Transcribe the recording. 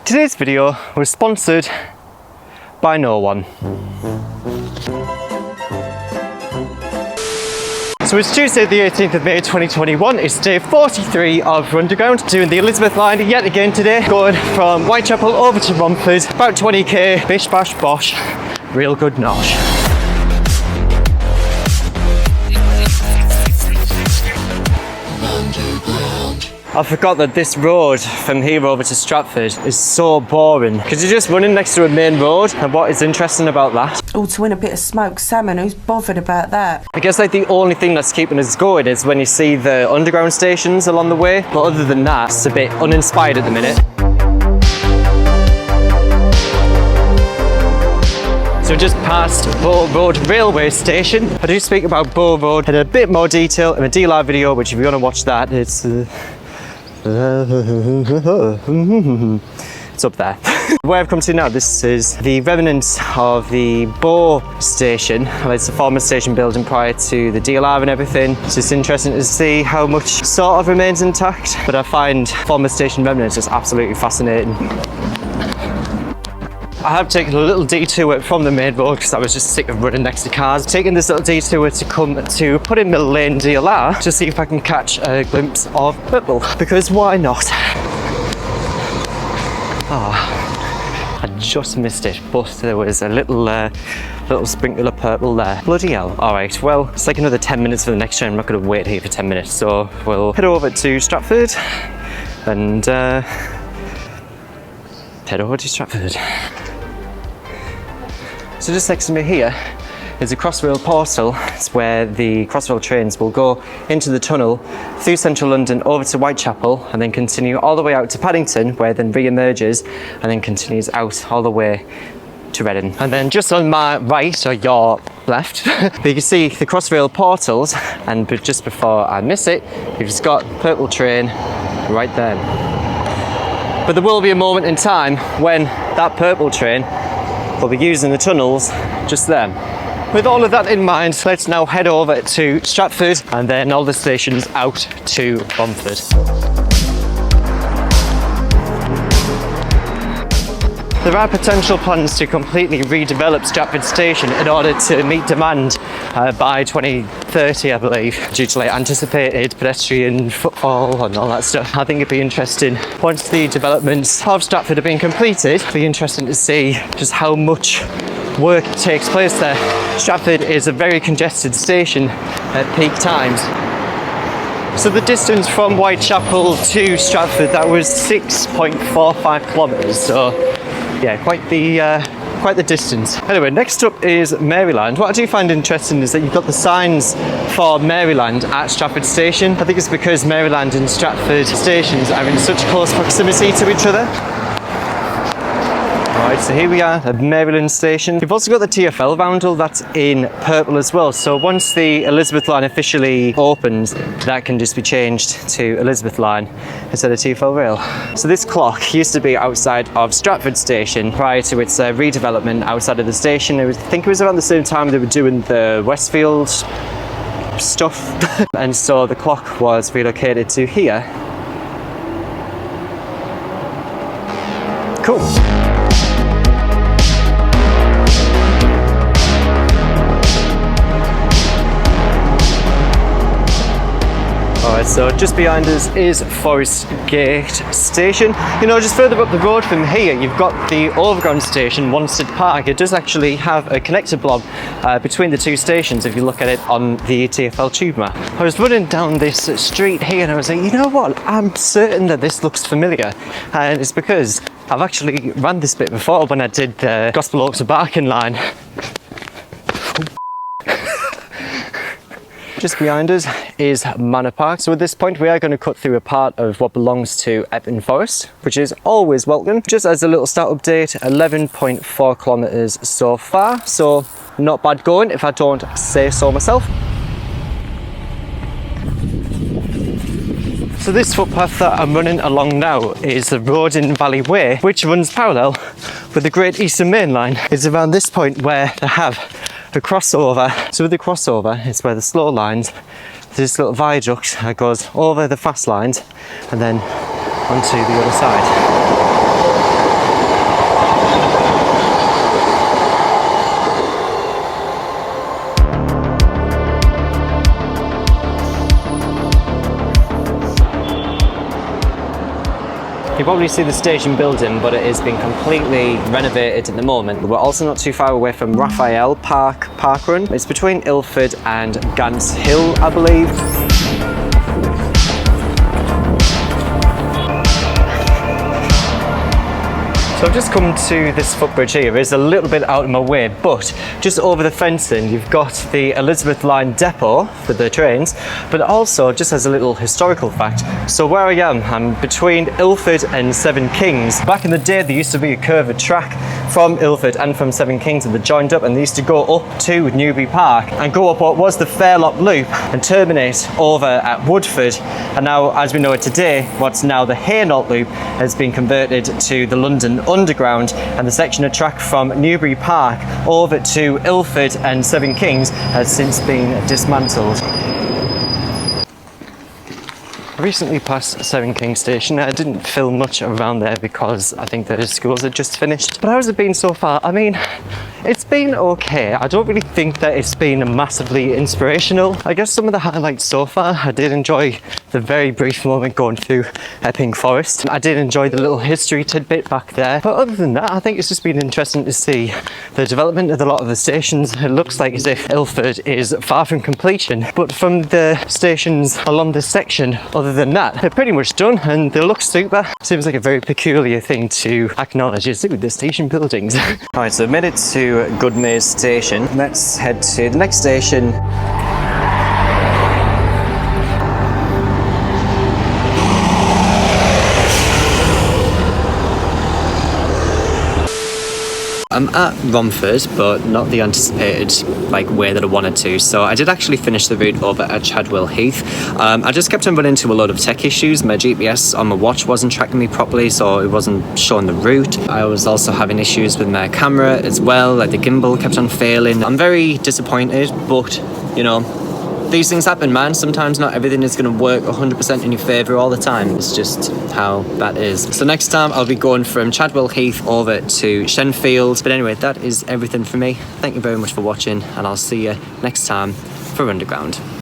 Today's video was sponsored by no one. So it's Tuesday the 18th of May 2021, it's day 43 of Underground, doing the Elizabeth line yet again today, going from Whitechapel over to Romford, about 20k, bish bash bosh, real good nosh. I forgot that this road from here over to Stratford is so boring because you're just running next to a main road, and what is interesting about that? Oh, to win a bit of smoked salmon, who's bothered about that? I guess like the only thing that's keeping us going is when you see the underground stations along the way, but other than that, it's a bit uninspired at the minute. So just past Bow Road railway station. I do speak about Bow Road in a bit more detail in a DLive video, which if you want to watch that, it's up there. Where I've come to now, this is the remnants of the Bow station. Well, it's a former station building prior to the DLR and everything. It's just interesting to see how much sort of remains intact, but I find former station remnants just absolutely fascinating. I have taken a little detour from the main road because I was just sick of running next to cars. Taking this little detour to come to Puddingmill Lane DLR to see if I can catch a glimpse of purple, because why not? I just missed it, but there was a little sprinkle of purple there. Bloody hell. Alright, well, it's like another 10 minutes for the next train. I'm not going to wait here for 10 minutes, so we'll head over to Stratford and head over to Stratford. So just next to me here is a Crossrail portal. It's where the Crossrail trains will go into the tunnel through central London over to Whitechapel and then continue all the way out to Paddington, where it then re-emerges and then continues out all the way to Reading. And then just on my right, or your left, you can see the Crossrail portals, and just before I miss it, you've just got Purple Train right there. But there will be a moment in time when that Purple Train will be using the tunnels just then. With all of that in mind, let's now head over to Stratford and then all the stations out to Romford. There are potential plans to completely redevelop Stratford Station in order to meet demand by 2030, I believe, due to like anticipated pedestrian footfall and all that stuff. I think it'd be interesting once the developments of Stratford have been completed. It'd be interesting to see just how much work takes place there. Stratford is a very congested station at peak times. So the distance from Whitechapel to Stratford, that was 6.45 kilometres. So yeah, quite the distance. Anyway, next up is Maryland. What I do find interesting is that you've got the signs for Maryland at Stratford Station. I think it's because Maryland and Stratford stations are in such close proximity to each other. Right, so here we are at Maryland Station. You've also got the TfL roundel that's in purple as well. So once the Elizabeth line officially opens, that can just be changed to Elizabeth line instead of TfL rail. So this clock used to be outside of Stratford Station prior to its redevelopment outside of the station. I think it was around the same time they were doing the Westfield stuff. And so the clock was relocated to here. Cool. Alright, so just behind us is Forest Gate Station. You know, just further up the road from here, you've got the Overground Station, Wanstead Park. It does actually have a connector block between the two stations if you look at it on the TfL tube map. I was running down this street here and I was like, you know what, I'm certain that this looks familiar. And it's because I've actually ran this bit before when I did the Gospel Oak to Barking line. Just behind us is Manor Park. So at this point we are going to cut through a part of what belongs to Epping Forest, which is always welcome. Just as a little start update, 11.4 kilometres so far, so not bad going if I don't say so myself. So this footpath that I'm running along now is the Roding Valley Way, which runs parallel with the Great Eastern Main Line. It's around this point where they have a crossover. So with the crossover, it's where the slow lines, there's this little viaduct that goes over the fast lines and then onto the other side. You probably see the station building, but it has been completely renovated at the moment. We're also not too far away from Raphael Park Run. It's between Ilford and Gants Hill, I believe. So I've just come to this footbridge here. It's a little bit out of my way, but just over the fencing you've got the Elizabeth Line depot for the trains, but also just as a little historical fact, so where I am, I'm between Ilford and Seven Kings. Back in the day there used to be a curved track from Ilford and from Seven Kings, and they joined up and they used to go up to Newbury Park and go up what was the Fairlock Loop and terminate over at Woodford. And now, as we know it today, what's now the Hainault Loop has been converted to the London Underground, and the section of track from Newbury Park over to Ilford and Seven Kings has since been dismantled. I recently passed Seven Kings Station. I didn't film much around there because I think the schools had just finished. But how's it been so far? I mean, it's been okay. I don't really think that it's been massively inspirational. I guess some of the highlights so far, I did enjoy the very brief moment going through Epping Forest. I did enjoy the little history tidbit back there. But other than that, I think it's just been interesting to see the development of a lot of the stations. It looks like as if Ilford is far from completion. But from the stations along this section, other than that, they're pretty much done and they look super. Seems like a very peculiar thing to acknowledge is the station buildings. Alright, so I made it to Goodmayes Station. Let's head to the next station. I'm at Romford, but not the anticipated way that I wanted to. So I did actually finish the route over at Chadwell Heath. I just kept on running into a lot of tech issues. My GPS on my watch wasn't tracking me properly, so it wasn't showing the route. I was also having issues with my camera as well, like the gimbal kept on failing. I'm very disappointed, but you know, these things happen, man. Sometimes not everything is going to work 100% in your favour all the time. It's just how that is. So next time I'll be going from Chadwell Heath over to Shenfield. But anyway, that is everything from me. Thank you very much for watching, and I'll see you next time for Underground.